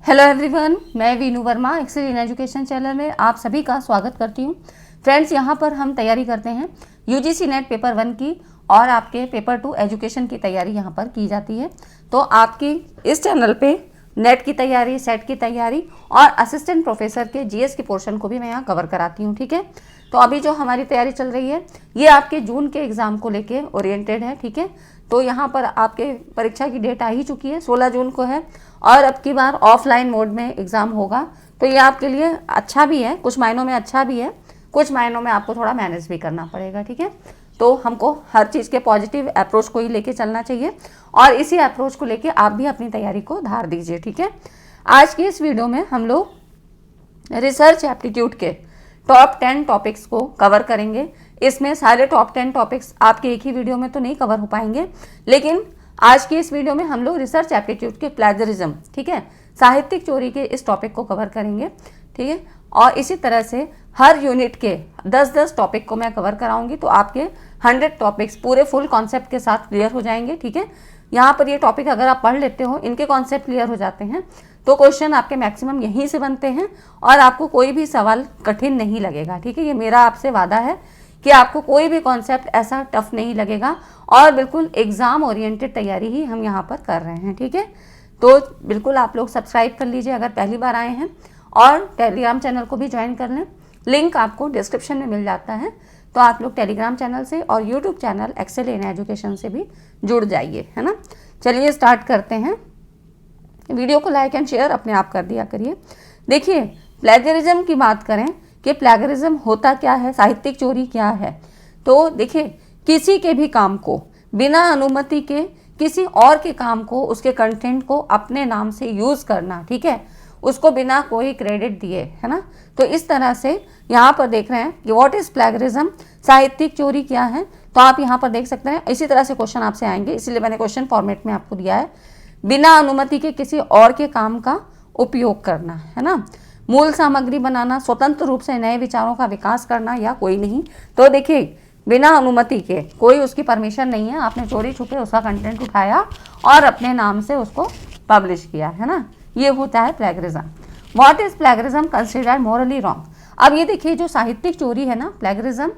Hello everyone, मैं Vinu Verma Excel in Education channel में आप सभी का स्वागत करती हूँ। फ्रेंड्स, यहाँ पर हम तैयारी करते हैं यूजीसी नेट पेपर 1 की और आपके पेपर 2 एजुकेशन की तैयारी यहाँ पर की जाती है। तो आपकी इस चैनल पे नेट की तैयारी, सेट की तैयारी और असिस्टेंट प्रोफेसर के जीएस के पोर्शन को भी मैं यहाँ कवर कराती हूँ। ठीक है, तो अभी जो हमारी तैयारी चल रही है ये आपके जून के एग्ज़ाम को लेके ओरिएंटेड है। ठीक है, तो यहाँ पर आपके परीक्षा की डेट आ ही चुकी है, 16 जून को है और अब की बार ऑफलाइन मोड में एग्ज़ाम होगा। तो ये आपके लिए अच्छा भी है, कुछ मायनों में अच्छा भी है, कुछ मायनों में आपको थोड़ा मैनेज भी करना पड़ेगा। ठीक है, तो हमको हर चीज़ के पॉजिटिव अप्रोच को ही लेके चलना चाहिए और इसी अप्रोच को लेके आप भी अपनी तैयारी को धार दीजिए। ठीक है, आज की इस वीडियो में हम लोग रिसर्च एप्टीट्यूड के टॉप 10 टॉपिक्स को कवर करेंगे। इसमें सारे टॉप 10 टॉपिक्स आपके एक ही वीडियो में तो नहीं कवर हो पाएंगे, लेकिन आज की इस वीडियो में हम लोग रिसर्च एप्टीट्यूड के प्लेजरिज्म, ठीक है, साहित्यिक चोरी के इस टॉपिक को कवर करेंगे। ठीक है, और इसी तरह से हर यूनिट के 10-10 टॉपिक को मैं कवर कराऊंगी, तो आपके 100 टॉपिक्स पूरे फुल कॉन्सेप्ट के साथ क्लियर हो जाएंगे। ठीक है, यहाँ पर ये टॉपिक अगर आप पढ़ लेते हो, इनके कॉन्सेप्ट क्लियर हो जाते हैं, तो क्वेश्चन आपके मैक्सिमम यहीं से बनते हैं और आपको कोई भी सवाल कठिन नहीं लगेगा। ठीक है, ये मेरा आपसे वादा है कि आपको कोई भी कॉन्सेप्ट ऐसा टफ नहीं लगेगा और बिल्कुल एग्ज़ाम ओरिएंटेड तैयारी ही हम यहाँ पर कर रहे हैं। ठीक है, तो बिल्कुल आप लोग सब्सक्राइब कर लीजिए अगर पहली बार आए हैं और टेलीग्राम चैनल को भी ज्वाइन कर लें, लिंक आपको डिस्क्रिप्शन में मिल जाता है। तो आप लोग टेलीग्राम चैनल से और YouTube channel Excel in Education से भी जुड़ जाइए, है ना। चलिए स्टार्ट करते हैं। वीडियो को लाइक एंड शेयर अपने आप कर दिया करिए। देखिए, प्लेजरिज्म की बात करें कि प्लेजरिज्म होता क्या है, साहित्यिक चोरी क्या है, तो देखिए, किसी के भी काम को बिना अनुमति के किसी और के काम को, उसके कंटेंट को अपने नाम से यूज़ करना, ठीक है, उसको बिना कोई क्रेडिट दिए, है ना। तो इस तरह से यहाँ पर देख रहे हैं कि व्हाट इज़ प्लेजरिज्म, साहित्यिक चोरी क्या है। तो आप यहाँ पर देख सकते हैं, इसी तरह से क्वेश्चन आपसे आएंगे, इसीलिए मैंने क्वेश्चन फॉर्मेट में आपको दिया है। बिना अनुमति के किसी और के काम का उपयोग करना, है ना, मूल सामग्री बनाना, स्वतंत्र रूप से नए विचारों का विकास करना या कोई नहीं। तो देखिए, बिना अनुमति के, कोई उसकी परमिशन नहीं है, आपने चोरी छुपे उसका कंटेंट उठाया और अपने नाम से उसको पब्लिश किया, है ना, ये होता है plagiarism. What is plagiarism considered Morli wrong. अब ये देखिए, जो साहित्यिक चोरी है ना, प्लेजरिज्म,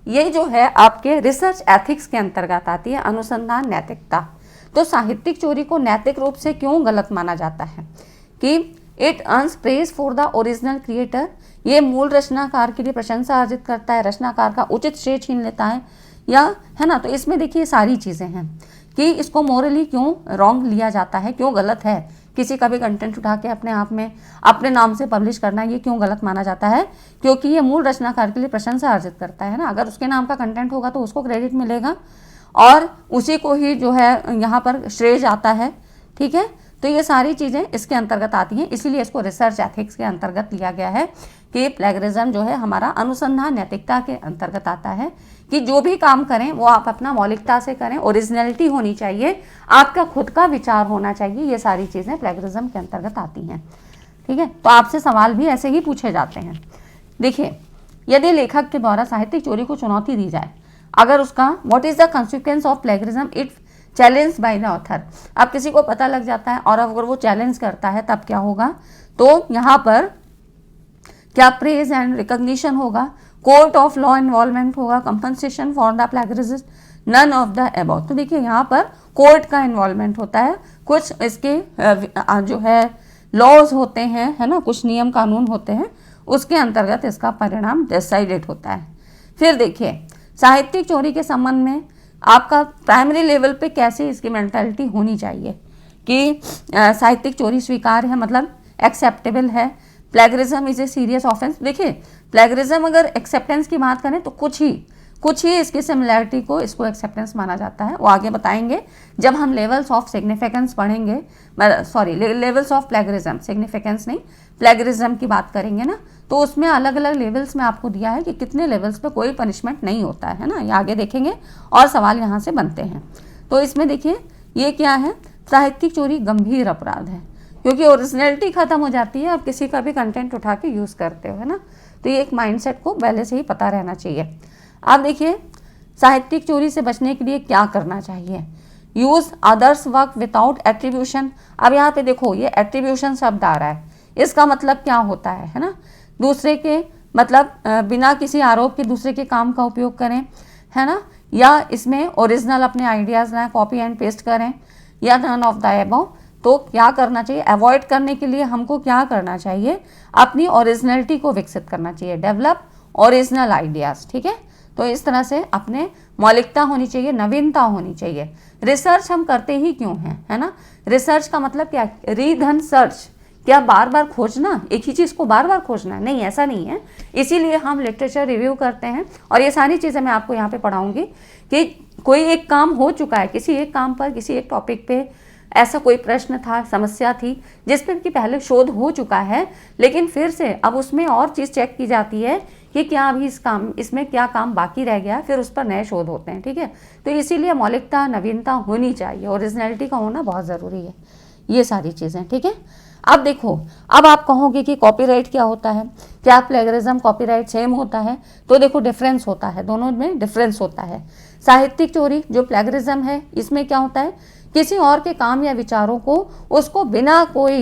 ये जो है आपके रिसर्च एथिक्स के अंतर्गत आती है, अनुसंधान नैतिकता। तो साहित्यिक चोरी को नैतिक रूप से क्यों गलत माना जाता है कि it earns praise for the original creator, ये मूल रचनाकार के लिए प्रशंसा अर्जित करता है, रचनाकार का उचित श्रेय छीन लेता है, या, है ना। तो इसमें देखिए सारी चीज़ें हैं कि इसको मोरली क्यों रॉन्ग लिया जाता है, क्यों गलत है, किसी का भी कंटेंट उठा के अपने आप में अपने नाम से पब्लिश करना ये क्यों गलत माना जाता है, क्योंकि ये मूल रचनाकार के लिए प्रशंसा अर्जित करता है ना। अगर उसके नाम का कंटेंट होगा तो उसको क्रेडिट मिलेगा और उसी को ही जो है यहाँ पर श्रेय जाता है। ठीक है, तो ये सारी चीज़ें इसके अंतर्गत आती हैं, इसीलिए इसको रिसर्च एथिक्स के अंतर्गत लिया गया है कि प्लेजरिज्म जो है हमारा अनुसंधान नैतिकता के अंतर्गत आता है कि जो भी काम करें वो आप अपना मौलिकता से करें, ओरिजिनलिटी होनी चाहिए, आपका खुद का विचार होना चाहिए, ये सारी चीज़ें प्लेजरिज्म के अंतर्गत आती हैं। ठीक है, तो आपसे सवाल भी ऐसे ही पूछे जाते हैं। देखिए, यदि लेखक के द्वारा साहित्यिक चोरी को चुनौती दी जाए, अगर उसका what is the consequence of plagiarism it challenge by the author, अब किसी को पता लग जाता है और अगर वो चैलेंज करता है तब क्या होगा, तो यहाँ पर क्या प्रेज एंड रिकॉग्निशन होगा, कोर्ट ऑफ लॉ इन्वॉल्वमेंट होगा, compensation for the plagiarist, none of the above. तो देखिए, यहाँ पर कोर्ट का इन्वॉल्वमेंट होता है, कुछ इसके जो है लॉज होते हैं, है ना, कुछ नियम कानून होते हैं, उसके अंतर्गत इसका परिणाम डिसाइडेड होता है। फिर देखिए, साहित्यिक चोरी के संबंध में आपका प्राइमरी लेवल पे कैसे इसकी मेंटालिटी होनी चाहिए कि साहित्यिक चोरी स्वीकार है, मतलब एक्सेप्टेबल है, plagiarism is a serious offence. देखिए, प्लेजरिज्म अगर एक्सेप्टेंस की बात करें तो कुछ ही इसकी सिमिलैरिटी को इसको एक्सेप्टेंस माना जाता है, वो आगे बताएंगे जब हम लेवल्स ऑफ सिग्निफिकेंस पढ़ेंगे, sorry levels of plagiarism, significance नहीं, प्लेजरिज्म की बात करेंगे ना, तो उसमें अलग अलग लेवल्स में आपको दिया है कि कितने लेवल्स पे कोई पनिशमेंट नहीं होता है ना, ये आगे देखेंगे और सवाल यहाँ से बनते हैं। तो इसमें देखिए, ये क्या है, साहित्यिक चोरी गंभीर अपराध है क्योंकि ओरिजिनलिटी खत्म हो जाती है, आप किसी का भी कंटेंट उठा के यूज़ करते हो, है ना। तो ये एक माइंडसेट को पहले से ही पता रहना चाहिए। आप देखिए, साहित्यिक चोरी से बचने के लिए क्या करना चाहिए, use others work without attribution. अब यहाँ पे देखो ये एट्रीब्यूशन शब्द आ रहा है, इसका मतलब क्या होता है ना, दूसरे के मतलब बिना किसी आरोप के दूसरे के काम का उपयोग करें, है ना, या इसमें ओरिजिनल अपने आइडियाज़ लाएं, कॉपी एंड पेस्ट करें, या नन ऑफ द अबव। तो क्या करना चाहिए, अवॉइड करने के लिए हमको क्या करना चाहिए, अपनी ओरिजिनलिटी को विकसित करना चाहिए, डेवलप ओरिजिनल आइडियाज़। ठीक है, तो इस तरह से अपने मौलिकता होनी चाहिए, नवीनता होनी चाहिए। रिसर्च हम करते ही क्यों हैं, है ना, रिसर्च का मतलब क्या, रीधन सर्च, क्या बार बार खोजना, एक ही चीज़ को बार बार खोजना, नहीं, ऐसा नहीं है। इसीलिए हम लिटरेचर रिव्यू करते हैं, और ये सारी चीज़ें मैं आपको यहाँ पे पढ़ाऊंगी कि कोई एक काम हो चुका है, किसी एक काम पर, किसी एक टॉपिक पे ऐसा कोई प्रश्न था, समस्या थी जिस पर कि पहले शोध हो चुका है, लेकिन फिर से अब उसमें और चीज़ चेक की जाती है कि क्या अभी इसमें क्या काम बाकी रह गया, फिर उस पर नए शोध होते हैं। ठीक है, तो इसीलिए मौलिकता, नवीनता होनी चाहिए, ओरिजिनलिटी का होना बहुत ज़रूरी है, ये सारी चीज़ें। ठीक है, अब देखो, अब आप कहोगे कि कॉपीराइट क्या होता है, क्या प्लेगरिज्म कॉपीराइट सेम होता है, तो देखो डिफरेंस होता है, दोनों में डिफरेंस होता है। साहित्यिक चोरी जो प्लेगरिज्म है, इसमें क्या होता है, किसी और के काम या विचारों को उसको बिना कोई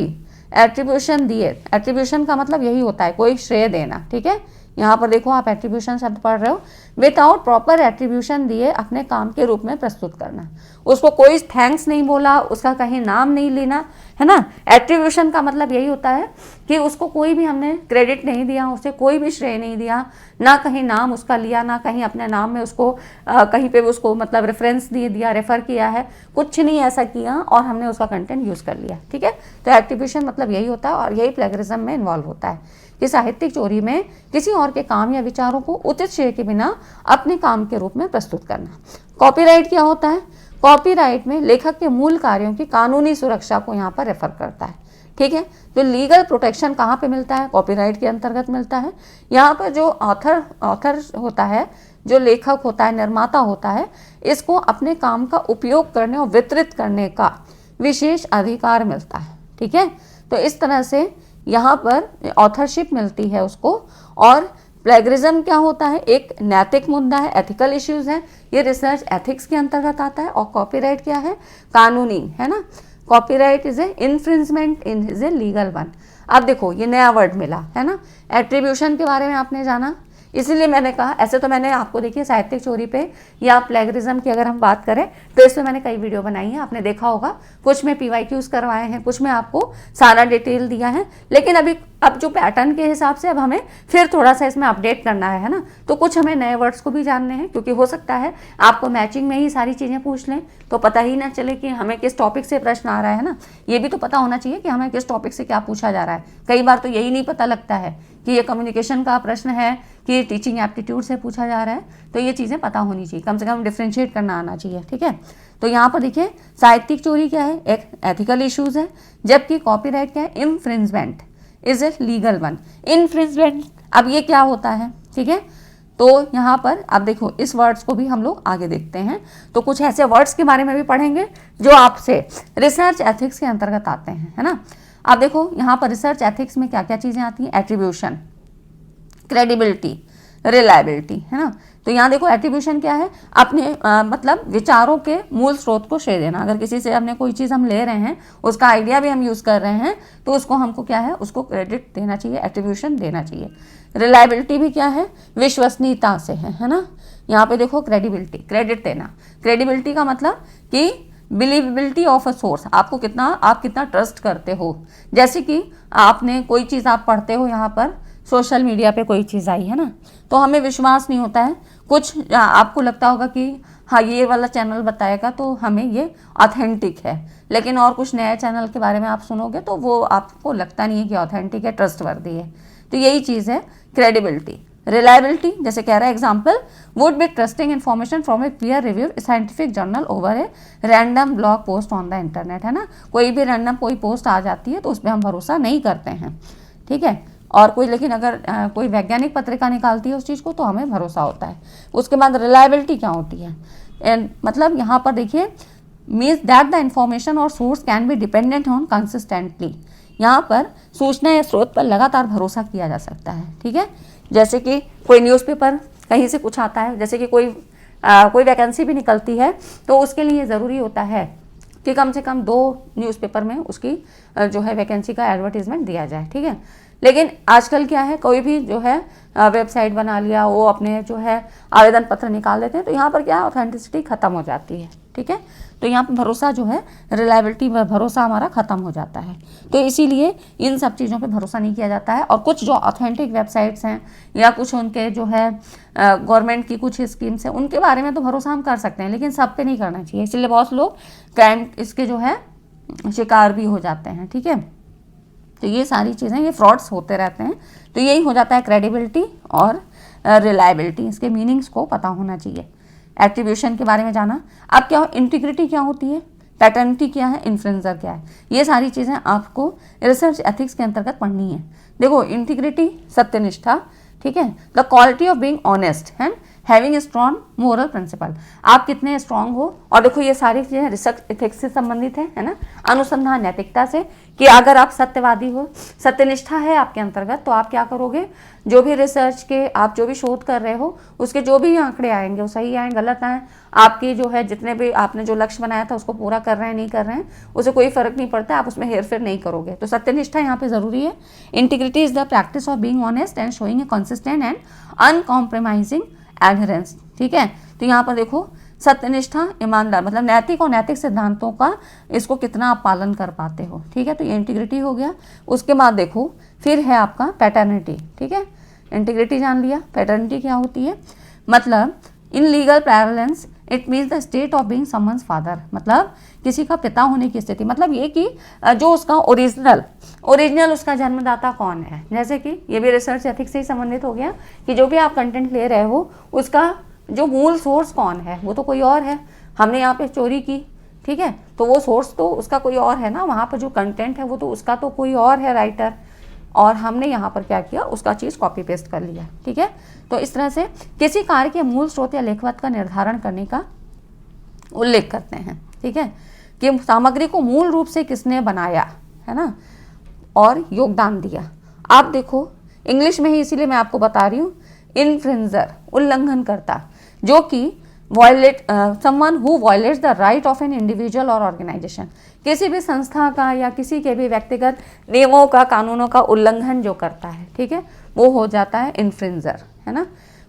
एट्रीब्यूशन दिए, एट्रीब्यूशन का मतलब यही होता है कोई श्रेय देना। ठीक है, यहाँ पर देखो आप एट्रीब्यूशन शब्द पढ़ रहे हो, विदाउट प्रॉपर एट्रीब्यूशन दिए अपने काम के रूप में प्रस्तुत करना, उसको कोई थैंक्स नहीं बोला, उसका कहीं नाम नहीं लेना, है ना। एट्रीब्यूशन का मतलब यही होता है कि उसको कोई भी हमने क्रेडिट नहीं दिया, उसे कोई भी श्रेय नहीं दिया, ना कहीं नाम उसका लिया, ना कहीं अपने नाम में उसको कहीं पे उसको मतलब रेफरेंस दिया, रेफर किया है, कुछ नहीं ऐसा किया और हमने उसका कंटेंट यूज़ कर लिया। ठीक है, तो एट्रीब्यूशन मतलब यही होता है, और यही प्लेगरिज्म में इन्वॉल्व होता है कि साहित्यिक चोरी में किसी और के काम या विचारों को उचित श्रेय के बिना अपने काम के रूप में प्रस्तुत करना। कॉपीराइट क्या होता है, कॉपीराइट में लेखक के मूल कार्यों की कानूनी सुरक्षा को यहाँ पर रेफर करता है। ठीक है, तो लीगल प्रोटेक्शन कहाँ पे मिलता है, कॉपीराइट के अंतर्गत मिलता है। यहाँ पर जो ऑथर होता है, जो लेखक होता है, निर्माता होता है, इसको अपने काम का उपयोग करने और वितरित करने का विशेष अधिकार मिलता है। ठीक है, तो इस तरह से यहाँ पर ऑथरशिप मिलती है उसको। और प्लेगरिज्म क्या होता है, एक नैतिक मुद्दा है, एथिकल इश्यूज है, ये रिसर्च एथिक्स के अंतर्गत आता है। और कॉपीराइट क्या है, कानूनी, है ना, copyright is a infringement is a legal one. अब देखो ये नया वर्ड मिला है ना, एट्रीब्यूशन के बारे में आपने जाना, इसीलिए मैंने कहा, ऐसे तो मैंने आपको देखिए साहित्यिक चोरी पे या प्लेगरिज्म की अगर हम बात करें तो इसमें मैंने कई वीडियो बनाई है, आपने देखा होगा, कुछ में PYQs करवाए हैं, कुछ में आपको सारा डिटेल दिया है। लेकिन अब जो पैटर्न के हिसाब से अब हमें फिर थोड़ा सा इसमें अपडेट करना है ना, तो कुछ हमें नए वर्ड्स को भी जानने हैं, क्योंकि हो सकता है आपको मैचिंग में ही सारी चीज़ें पूछ लें तो पता ही ना चले कि हमें किस टॉपिक से प्रश्न आ रहा है ना, ये भी तो पता होना चाहिए कि हमें किस टॉपिक से क्या पूछा जा रहा है। कई बार तो यही नहीं पता लगता है कि ये कम्युनिकेशन का प्रश्न है कि टीचिंग एप्टीट्यूड से पूछा जा रहा है, तो ये चीज़ें पता होनी चाहिए, कम से कम डिफ्रेंशिएट करना आना चाहिए। ठीक है, तो यहाँ पर देखिए साहित्यिक चोरी क्या है, एक एथिकल इश्यूज है, जबकि कॉपीराइट क्या है, infringement is a legal one. Infringement, अब ये क्या होता है, ठीक है, तो यहाँ पर अब देखो इस वर्ड्स को भी हम लोग आगे देखते हैं, तो कुछ ऐसे वर्ड्स के बारे में भी पढ़ेंगे जो आपसे रिसर्च एथिक्स के अंतर्गत आते हैं, है ना। अब देखो यहाँ पर रिसर्च एथिक्स में क्या क्या चीज़ें आती हैं, एट्रीब्यूशन, क्रेडिबिलिटी, रिलायबिलिटी, है ना। तो यहाँ देखो एट्रीब्यूशन क्या है, अपने मतलब विचारों के मूल स्रोत को श्रेय देना। अगर किसी से हमने कोई चीज़ हम ले रहे हैं, उसका आइडिया भी हम यूज़ कर रहे हैं, तो उसको हमको क्या है, उसको क्रेडिट देना चाहिए, एट्रीब्यूशन देना चाहिए। रिलायबिलिटी भी क्या है, विश्वसनीयता से है ना। यहाँ पे देखो क्रेडिबिलिटी, क्रेडिट देना। क्रेडिबिलिटी का मतलब कि बिलीवेबिलिटी ऑफ अ सोर्स, आप कितना ट्रस्ट करते हो। जैसे कि आपने कोई चीज़ आप पढ़ते हो, यहाँ पर सोशल मीडिया पे कोई चीज़ आई है ना, तो हमें विश्वास नहीं होता है, कुछ आपको लगता होगा कि हाँ ये वाला चैनल बताएगा तो हमें ये ऑथेंटिक है, लेकिन और कुछ नए चैनल के बारे में आप सुनोगे तो वो आपको लगता नहीं है कि ऑथेंटिक है, ट्रस्टवर्दी है। तो यही चीज़ है क्रेडिबिलिटी। रिलायबिलिटी, जैसे कह रहा है example, would be trusting information from A peer reviewed scientific journal over a random blog post on the internet, है ना। कोई भी रैंडम कोई पोस्ट आ जाती है तो उस पर हम भरोसा नहीं करते हैं, ठीक है। और कोई, लेकिन अगर कोई वैज्ञानिक पत्रिका निकालती है उस चीज़ को तो हमें भरोसा होता है। उसके बाद रिलायबिलिटी क्या होती है, एंड मतलब यहाँ पर देखिए, मीन्स दैट द इंफॉर्मेशन और source can be dependent on consistently. यहाँ पर सूचना या स्रोत पर लगातार भरोसा किया जा सकता है, ठीक है। जैसे कि कोई न्यूज़पेपर कहीं से कुछ आता है, जैसे कि कोई कोई वैकेंसी भी निकलती है तो उसके लिए ज़रूरी होता है कि कम से कम 2 न्यूज़पेपर में उसकी जो है वैकेंसी का एडवर्टीजमेंट दिया जाए, ठीक है। लेकिन आजकल क्या है, कोई भी जो है वेबसाइट बना लिया, वो अपने जो है आवेदन पत्र निकाल देते हैं, तो यहाँ पर क्या ऑथेंटिसिटी खत्म हो जाती है, ठीक है। तो यहाँ पर भरोसा जो है, रिलायबिलिटी भरोसा हमारा खत्म हो जाता है। तो इसीलिए इन सब चीज़ों पे भरोसा नहीं किया जाता है। और कुछ जो ऑथेंटिक वेबसाइट्स हैं या कुछ उनके जो है गवर्नमेंट की कुछ स्कीम्स हैं, उनके बारे में तो भरोसा हम कर सकते हैं, लेकिन सब पे नहीं करना चाहिए। इसलिए बहुत लोग क्राइम इसके जो है शिकार भी हो जाते हैं, ठीक है। तो ये सारी चीज़ें, ये फ्रॉड्स होते रहते हैं। तो यही हो जाता है क्रेडिबिलिटी और रिलायबिलिटी। इसके मीनिंग्स को पता होना चाहिए। एट्रीब्यूशन के बारे में जाना। अब क्या, इंटीग्रिटी क्या होती है, पैटर्निटी क्या है, इन्फ्लुएंसर क्या है, ये सारी चीज़ें आपको रिसर्च एथिक्स के अंतर्गत पढ़नी है। देखो, इंटीग्रिटी सत्यनिष्ठा, ठीक है, the quality of being honest and having a strong moral principle, आप कितने स्ट्रांग हो। और देखो ये सारी चीज़ें रिसर्च एथिक्स से संबंधित है ना, अनुसंधान नैतिकता से, कि अगर आप सत्यवादी हो, सत्यनिष्ठा है आपके अंतर्गत, तो आप क्या करोगे, जो भी रिसर्च के आप जो भी शोध कर रहे हो उसके जो भी आंकड़े आएंगे वो सही आए गलत आए, आपकी जो है जितने भी आपने जो लक्ष्य बनाया था उसको पूरा कर रहे हैं नहीं कर रहे हैं, उसे कोई फर्क नहीं पड़ता, आप उसमें हेरफेर नहीं करोगे। तो सत्यनिष्ठा यहाँ पे जरूरी है। Integrity is the practice of being honest and showing A consistent and uncompromising adherence, ठीक है। तो यहाँ पर देखो, सत्यनिष्ठा, ईमानदार, मतलब नैतिक और नैतिक सिद्धांतों का इसको कितना आप पालन कर पाते हो, ठीक है। तो ये इंटीग्रिटी हो गया। उसके बाद देखो फिर है आपका पैटर्निटी, ठीक है। इंटीग्रिटी जान लिया, पैटर्निटी क्या होती है, मतलब in legal parlance it means the state of being someone's father, मतलब किसी का पिता होने की स्थिति, मतलब ये कि जो उसका ओरिजिनल उसका जन्मदाता कौन है। जैसे कि ये भी रिसर्च एथिक्स से ही संबंधित हो गया कि जो भी आप कंटेंट ले रहे हो उसका जो मूल सोर्स कौन है, वो तो कोई और है। हमने यहाँ पे चोरी की, ठीक है, तो वो सोर्स तो उसका कोई और है ना, वहाँ पर जो कंटेंट है वो तो उसका तो कोई और है राइटर, और हमने यहाँ पर क्या किया, उसका चीज़ कॉपी पेस्ट कर लिया, ठीक है। तो इस तरह से किसी कार्य के मूल स्रोत या लेखवत का निर्धारण करने का उल्लेख करते हैं, ठीक है, कि सामग्री को मूल रूप से किसने बनाया है ना, और योगदान दिया। आप देखो इंग्लिश में ही, इसीलिए मैं आपको बता रही हूँ, इन्फ्रिंजर उल्लंघन करता, जो कि someone who violets the right of an individual और ऑर्गेनाइजेशन, किसी भी संस्था का या किसी के भी व्यक्तिगत नियमों का, कानूनों का उल्लंघन जो करता है, ठीक है, वो हो जाता है इन्फ्रिंजर, है ना।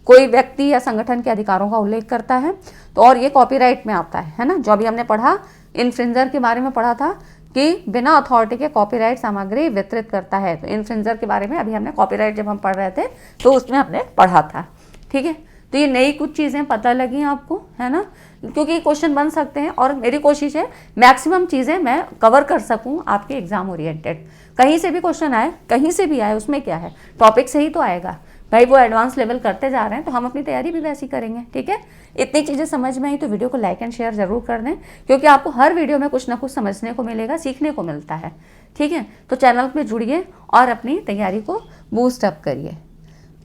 कोई व्यक्ति या संगठन के अधिकारों का उल्लेख करता है तो, और ये कॉपीराइट में आता है ना, जो अभी हमने पढ़ा इन्फ्रिंजर के बारे में पढ़ा था कि बिना अथॉरिटी के कॉपीराइट सामग्री वितरित करता है। तो इन्फ्रिंजर के बारे में अभी हमने कॉपीराइट जब हम पढ़ रहे थे तो उसमें हमने पढ़ा था, ठीक है। तो ये नई कुछ चीज़ें पता लगी आपको, है ना, क्योंकि क्वेश्चन बन सकते हैं और मेरी कोशिश है मैक्सिमम चीज़ें मैं कवर कर सकूं आपके एग्जाम ओरिएंटेड। कहीं से भी क्वेश्चन आए, कहीं से भी आए, उसमें क्या है, टॉपिक से ही तो आएगा भाई। वो एडवांस लेवल करते जा रहे हैं तो हम अपनी तैयारी भी वैसी करेंगे, ठीक है। इतनी चीज़ें समझ में आई तो वीडियो को लाइक एंड शेयर जरूर कर दें, क्योंकि आपको हर वीडियो में कुछ ना कुछ समझने को मिलेगा, सीखने को मिलता है, ठीक है। तो चैनल में जुड़िए और अपनी तैयारी को बूस्ट अप करिए।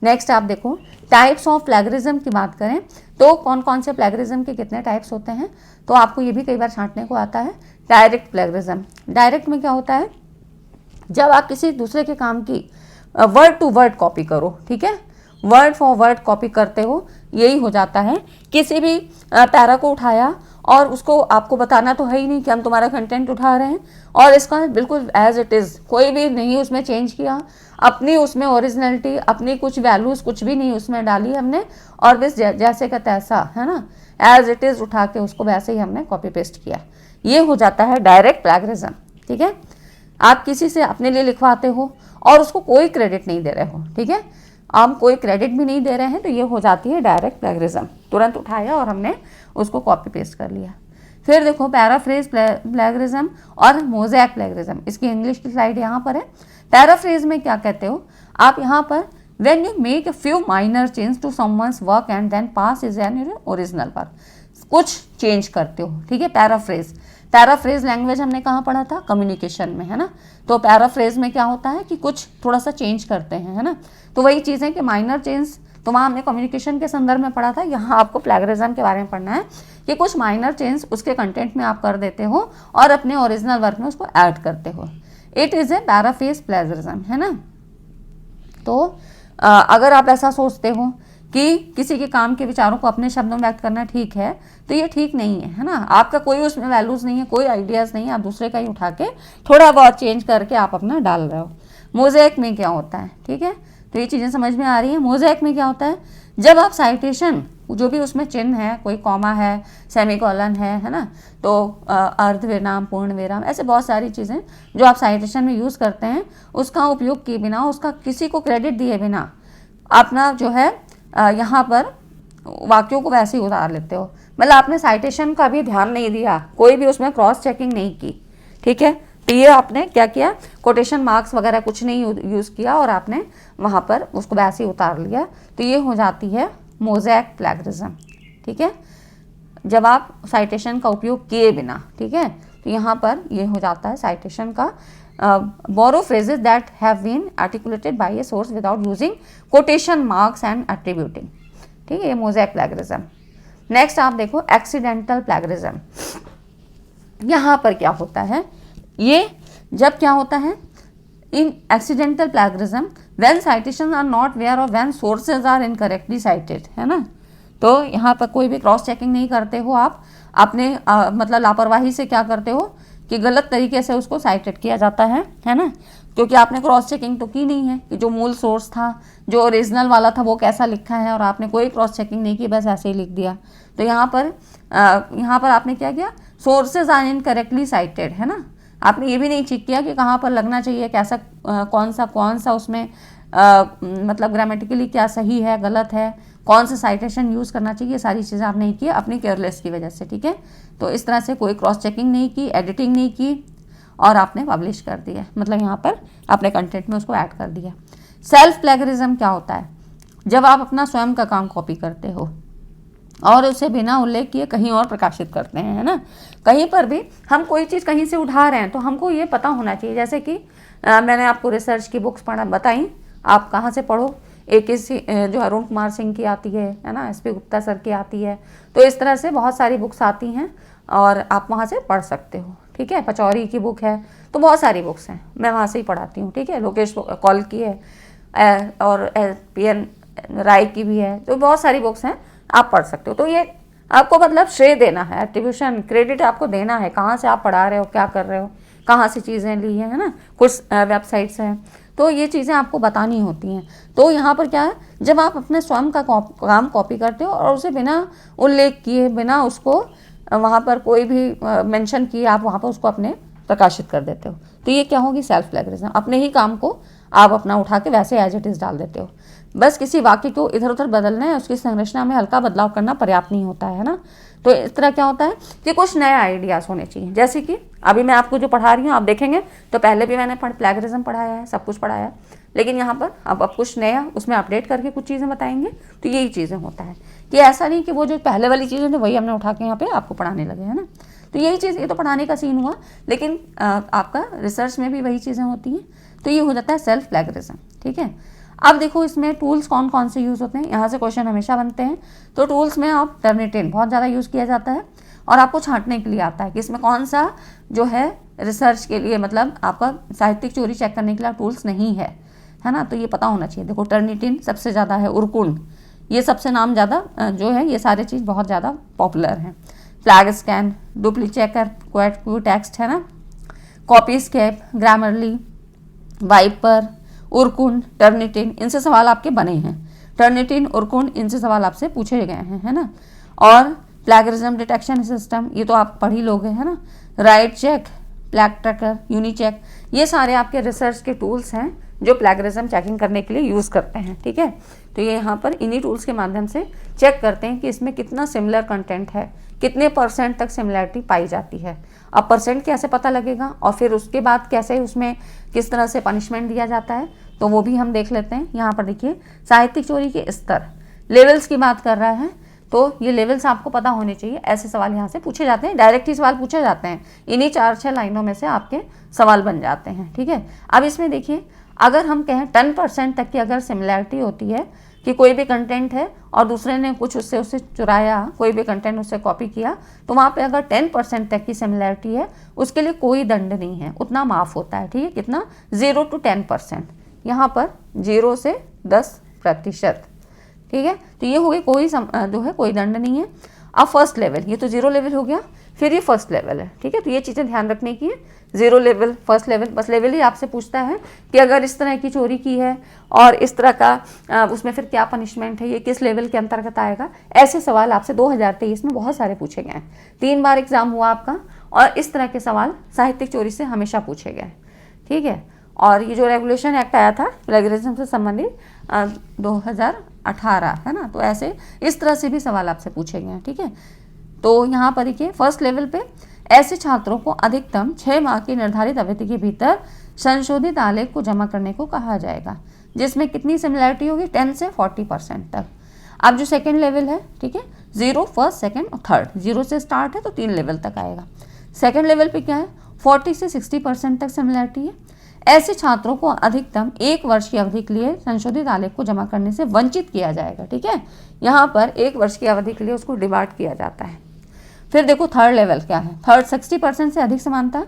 नेक्स्ट आप देखो, टाइप्स ऑफ प्लेगरिज्म की बात करें तो कौन कौन से प्लेगरिज्म के कितने टाइप्स होते हैं, तो आपको ये भी कई बार छांटने को आता है। डायरेक्ट प्लेगरिज्म, डायरेक्ट में क्या होता है, जब आप किसी दूसरे के काम की वर्ड टू वर्ड कॉपी करो, ठीक है, वर्ड फॉर वर्ड कॉपी करते हो, यही हो जाता है। किसी भी पैरा को उठाया और उसको आपको बताना तो है ही नहीं कि हम तुम्हारा कंटेंट उठा रहे हैं, और इसका बिल्कुल एज इट इज़ कोई भी नहीं उसमें चेंज किया, अपनी उसमें ओरिजिनलिटी, अपनी कुछ वैल्यूज़ कुछ भी नहीं उसमें डाली हमने, और बस जैसे का तैसा, है ना, एज इट इज़ उठा के उसको वैसे ही हमने कॉपी पेस्ट किया, ये हो जाता है डायरेक्ट प्लेगरिज्म, ठीक है। आप किसी से अपने लिए लिखवाते हो और उसको कोई क्रेडिट नहीं दे रहे हो, ठीक है, आप कोई क्रेडिट भी नहीं दे रहे हैं, तो ये हो जाती है डायरेक्ट प्लेगरिज्म। तुरंत उठाया और हमने उसको कॉपी पेस्ट कर लिया। फिर देखो पैराफ्रेज प्लेगरिज्म और मोज़ैक प्लेगरिज्म, इसकी इंग्लिश की स्लाइड यहाँ पर है। पैराफ्रेज में क्या कहते हो आप, यहाँ पर when you make a few minor change to someone's work and then pass is an original work, कुछ चेंज करते हो, ठीक है। पैराफ्रेज लैंग्वेज हमने कहाँ पढ़ा था, कम्युनिकेशन में, है ना। तो पैराफ्रेज में क्या होता है कि कुछ थोड़ा सा चेंज करते हैं, है ना। तो वही चीज़ें कि माइनर चेंज तो वहाँ हमने कम्युनिकेशन के संदर्भ में पढ़ा था, यहाँ आपको प्लेगरिज्म के बारे में पढ़ना है कि कुछ माइनर चेंज उसके कंटेंट में आप कर देते हो और अपने ओरिजिनल वर्क में उसको ऐड करते हो। It is a paraphrase plagiarism, है ना। तो अगर आप ऐसा सोचते हो कि किसी के काम के विचारों को अपने शब्दों में व्यक्त करना ठीक है, तो ये ठीक नहीं है, है ना। आपका कोई उसमें वैल्यूज़ नहीं है, कोई आइडियाज़ नहीं है, आप दूसरे का ही उठा के थोड़ा बहुत चेंज करके आप अपना डाल रहे हो। मोज़ेक में क्या होता है, ठीक है, तो ये चीज़ें समझ में आ रही है। मोज़ेक में क्या होता है, जब आप साइटेशन जो भी उसमें चिन्ह है, कोई कॉमा है, सेमीकोलन है ना, तो अर्ध विराम, पूर्ण विराम, ऐसे बहुत सारी चीज़ें जो आप साइटेशन में यूज़ करते हैं, उसका उपयोग किए बिना, उसका किसी को क्रेडिट दिए बिना अपना जो है यहाँ पर वाक्यों को वैसे ही उतार लेते हो। मतलब आपने साइटेशन का भी ध्यान नहीं दिया, कोई भी उसमें क्रॉस चेकिंग नहीं की, ठीक है। तो ये आपने क्या किया, कोटेशन मार्क्स वगैरह कुछ नहीं यूज़ किया और आपने वहाँ पर उसको वैसे ही उतार लिया, तो ये हो जाती है मोज़ेक प्लेगरिज्म, ठीक है, जब आप साइटेशन का उपयोग किए बिना, ठीक है। तो यहाँ पर ये हो जाता है साइटेशन का बोरो phrases that have been articulated by a source without using quotation marks and attributing, ठीक है, ये मोज़ेक प्लेगरिज्म। नेक्स्ट आप देखो एक्सीडेंटल प्लेगरिज्म। यहाँ पर क्या होता है, ये जब क्या होता है, in accidental plagiarism when citation are not where और when sources are incorrectly cited, है ना। तो यहाँ पर कोई भी क्रॉस चेकिंग नहीं करते हो आप, अपने मतलब लापरवाही से क्या करते हो कि गलत तरीके से उसको साइटेड किया जाता है ना, क्योंकि आपने क्रॉस चेकिंग तो की नहीं है कि जो मूल सोर्स था, जो ओरिजिनल वाला था, वो कैसा लिखा है, और आपने कोई क्रॉस चेकिंग नहीं की, बस ऐसे ही लिख दिया। तो यहाँ पर आपने क्या किया, सोर्सेज आर इनकरेक्टली साइटेड, है ना। आपने ये भी नहीं चेक किया कि कहाँ पर लगना चाहिए, कैसा कौन सा उसमें मतलब ग्रामेटिकली क्या सही है, गलत है, कौन सा साइटेशन यूज़ करना चाहिए, ये सारी चीज़ें आप नहीं की अपनी केयरलेस की वजह से, ठीक है। तो इस तरह से कोई क्रॉस चेकिंग नहीं की, एडिटिंग नहीं की और आपने पब्लिश कर दिया, मतलब यहाँ पर अपने कंटेंट में उसको ऐड कर दिया। सेल्फ प्लेगरिज्म क्या होता है, जब आप अपना स्वयं का काम कॉपी करते हो और उसे बिना उल्लेख किए कहीं और प्रकाशित करते हैं, है ना। कहीं पर भी हम कोई चीज़ कहीं से उठा रहे हैं तो हमको ये पता होना चाहिए, जैसे कि मैंने आपको रिसर्च की बुक्स बताई, आप कहाँ से पढ़ो, एक जो अरुण कुमार सिंह की आती है ना, SP गुप्ता सर की आती है, तो इस तरह से बहुत सारी बुक्स आती हैं और आप वहाँ से पढ़ सकते हो, ठीक है। पचौरी की बुक है, तो बहुत सारी बुक्स हैं, मैं वहाँ से ही पढ़ाती हूँ, ठीक है। लोकेश कौल की है और PN राय की भी है, तो बहुत सारी बुक्स हैं, आप पढ़ सकते हो। तो ये आपको मतलब श्रेय देना है, एट्रीब्यूशन, क्रेडिट आपको देना है, कहाँ से आप पढ़ा रहे हो, क्या कर रहे हो, कहाँ से चीज़ें ली हैं, है ना। कुछ वेबसाइट्स हैं, तो ये चीज़ें आपको बतानी होती हैं। तो यहाँ पर क्या है, जब आप अपने स्वयं का काम कॉपी करते हो और उसे बिना उल्लेख किए, बिना उसको वहाँ पर कोई भी मेंशन किए, आप वहाँ पर उसको अपने प्रकाशित कर देते हो, तो ये क्या होगी, सेल्फ प्लेगरिज्म। अपने ही काम को आप अपना उठा के वैसे एज इट इज़ डाल देते हो। बस किसी वाक्य को इधर उधर बदलना है, उसकी संरचना में हल्का बदलाव करना पर्याप्त नहीं होता है ना। तो इस तरह क्या होता है कि कुछ नए आइडियाज़ होने चाहिए, जैसे कि अभी मैं आपको जो पढ़ा रही हूँ, आप देखेंगे तो पहले भी मैंने प्लेगरिज्म पढ़ाया है, सब कुछ पढ़ाया है, लेकिन यहाँ पर अब कुछ नया उसमें अपडेट करके कुछ चीज़ें बताएंगे। तो यही चीज़ें होता है कि ऐसा नहीं कि वो जो पहले वाली चीज़ें थी वही हमने उठा के यहाँ पे आपको पढ़ाने लगे, है ना। तो यही चीज़, ये तो पढ़ाने का सीन हुआ, लेकिन आपका रिसर्च में भी वही चीज़ें होती हैं। तो ये हो जाता है सेल्फ प्लेगरिज्म, ठीक है। अब देखो इसमें टूल्स कौन कौन से यूज़ होते हैं, यहाँ से क्वेश्चन हमेशा बनते हैं। तो टूल्स में आप टर्निटिन बहुत ज़्यादा यूज़ किया जाता है और आपको छांटने के लिए आता है कि इसमें कौन सा जो है रिसर्च के लिए, मतलब आपका साहित्यिक चोरी चेक करने के लिए टूल्स नहीं है ना। तो ये पता होना चाहिए। देखो टर्निटिन सबसे ज़्यादा है, उर्कुंड ये सबसे नाम ज़्यादा जो है, ये सारे चीज़ बहुत ज़्यादा पॉपुलर हैं। फ्लैग स्कैन, डुप्लीचेकर, क्यूटेक्स्ट, है ना, कॉपीस्केप, ग्रामरली, वाइपर, उर्कुंड, टर्निटिन, इनसे सवाल आपके बने हैं। टर्निटिन, उर्कुंड, इनसे सवाल आपसे पूछे गए हैं, है ना। और प्लेगरिज्म डिटेक्शन सिस्टम, ये तो आप पढ़ ही लोगे, है ना। राइट चेक, प्लैग ट्रैकर, यूनिचेक, ये सारे आपके रिसर्च के टूल्स हैं जो प्लेगरिज्म चेकिंग करने के लिए यूज़ करते हैं, ठीक है। तो ये यहाँ पर इन्हीं टूल्स के माध्यम से चेक करते हैं कि इसमें कितना सिमिलर कंटेंट है, कितने % तक सिमिलरिटी पाई जाती है। अब % कैसे पता लगेगा और फिर उसके बाद कैसे उसमें किस तरह से पनिशमेंट दिया जाता है, तो वो भी हम देख लेते हैं। यहाँ पर देखिए साहित्यिक चोरी के स्तर, लेवल्स की बात कर रहा है, तो ये लेवल्स आपको पता होने चाहिए। ऐसे सवाल यहाँ से पूछे जाते हैं, डायरेक्ट ही सवाल पूछे जाते हैं, इन्हीं 4-6 लाइनों में से आपके सवाल बन जाते हैं, ठीक है। अब इसमें देखिए, अगर हम कहें 10% तक की अगर सिमिलैरिटी होती है कि कोई भी कंटेंट है और दूसरे ने कुछ उससे चुराया, कोई भी कंटेंट उससे कॉपी किया, तो वहाँ पे अगर 10% तक की सिमिलैरिटी है, उसके लिए कोई दंड नहीं है, उतना माफ़ होता है, ठीक है। कितना, 0 to 10%, यहाँ पर 0 से 10%। ठीक है। तो ये हो गई, कोई जो है कोई दंड नहीं है। अब फर्स्ट लेवल, ये तो 0 लेवल हो गया, फिर ये फर्स्ट लेवल है, ठीक है। तो ये चीज़ें ध्यान रखने की है, 0 लेवल, फर्स्ट लेवल, बस लेवल ही आपसे पूछता है कि अगर इस तरह की चोरी की है और इस तरह का उसमें फिर क्या पनिशमेंट है, ये किस लेवल के अंतर्गत आएगा। ऐसे सवाल आपसे 2023 में बहुत सारे पूछे गए हैं। 3 बार एग्जाम हुआ आपका, और इस तरह के सवाल साहित्यिक चोरी से हमेशा पूछे गए, ठीक है। और ये जो रेगुलेशन एक्ट आया था प्लेगरिज्म से संबंधित 2018 है ना, तो ऐसे इस तरह से भी सवाल आपसे पूछे गए हैं, ठीक है। तो यहाँ पर देखिए फर्स्ट लेवल पे ऐसे छात्रों को अधिकतम 6 माह की निर्धारित अवधि के भीतर संशोधित आलेख को जमा करने को कहा जाएगा, जिसमें कितनी सिमिलैरिटी होगी, 10 से 40% तक। अब जो सेकेंड लेवल है, ठीक है, 0, फर्स्ट, सेकेंड और थर्ड, 0 से स्टार्ट है तो 3 लेवल तक आएगा। सेकेंड लेवल पे क्या है, 40 से 60% तक सिमिलैरिटी है। ऐसे छात्रों को अधिकतम 1 वर्ष की अवधि के लिए संशोधित आलेख को जमा करने से वंचित किया जाएगा, ठीक है। यहाँ पर 1 वर्ष की अवधि के लिए उसको डिमांड किया जाता है। फिर देखो थर्ड लेवल क्या है, थर्ड 60% से अधिक समानता।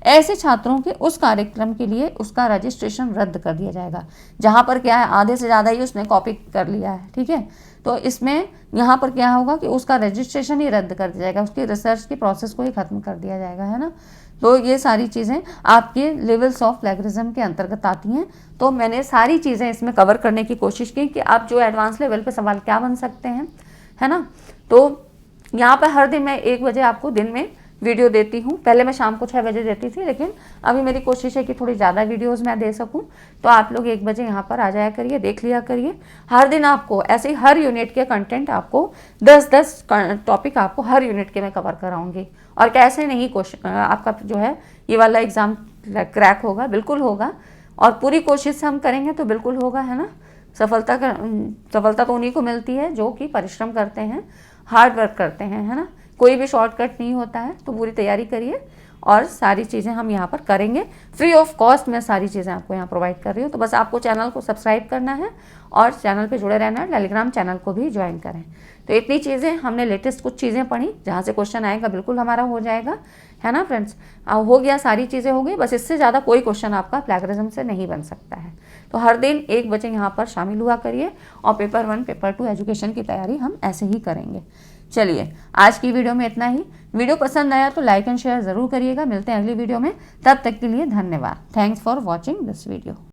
ऐसे छात्रों के उस कार्यक्रम के लिए उसका रजिस्ट्रेशन रद्द कर दिया जाएगा, जहाँ पर क्या है आधे से ज़्यादा ही उसने कॉपी कर लिया है, ठीक है। तो इसमें यहाँ पर क्या होगा कि उसका रजिस्ट्रेशन ही रद्द कर दिया जाएगा, उसकी रिसर्च की प्रोसेस को ही खत्म कर दिया जाएगा, है ना। तो ये सारी चीज़ें आपके लेवल्स ऑफ प्लेगरिज्म के अंतर्गत आती हैं। तो मैंने सारी चीज़ें इसमें कवर करने की कोशिश की कि आप जो एडवांस लेवल पे सवाल क्या बन सकते हैं, है ना। तो यहाँ पर हर दिन मैं 1 बजे आपको दिन में वीडियो देती हूँ। पहले मैं शाम को 6 बजे देती थी, लेकिन अभी मेरी कोशिश है कि थोड़ी ज़्यादा वीडियोस मैं दे सकूँ। तो आप लोग 1 बजे यहाँ पर आ जाया करिए, देख लिया करिए। हर दिन आपको ऐसे ही हर यूनिट के कंटेंट आपको 10-10 टॉपिक आपको हर यूनिट के मैं कवर कराऊंगी। और कैसे नहीं क्वेश्चन आपका जो है ये वाला एग्ज़ाम क्रैक होगा, बिल्कुल होगा। और पूरी कोशिश हम करेंगे तो बिल्कुल होगा, है ना। सफलता तो उन्हीं को मिलती है जो कि परिश्रम करते हैं, हार्ड वर्क करते हैं, है ना। कोई भी शॉर्टकट नहीं होता है। तो पूरी तैयारी करिए और सारी चीज़ें हम यहाँ पर करेंगे फ्री ऑफ कॉस्ट। मैं सारी चीज़ें आपको यहाँ प्रोवाइड कर रही हूँ। तो बस आपको चैनल को सब्सक्राइब करना है और चैनल पे जुड़े रहना है। टेलीग्राम चैनल को भी ज्वाइन करें। तो इतनी चीज़ें हमने लेटेस्ट कुछ चीज़ें पढ़ी, जहाँ से क्वेश्चन आएगा बिल्कुल हमारा हो जाएगा, है ना फ्रेंड्स। हो गया, सारी चीज़ें हो गई, बस इससे ज़्यादा कोई क्वेश्चन आपका प्लेगरिज्म से नहीं बन सकता है। तो हर दिन 1 बजे यहाँ पर शामिल हुआ करिए और पेपर 1 पेपर 2 एजुकेशन की तैयारी हम ऐसे ही करेंगे। चलिए आज की वीडियो में इतना ही। वीडियो पसंद आया तो लाइक एंड शेयर ज़रूर करिएगा। मिलते हैं अगली वीडियो में, तब तक के लिए धन्यवाद। Thanks for watching this video.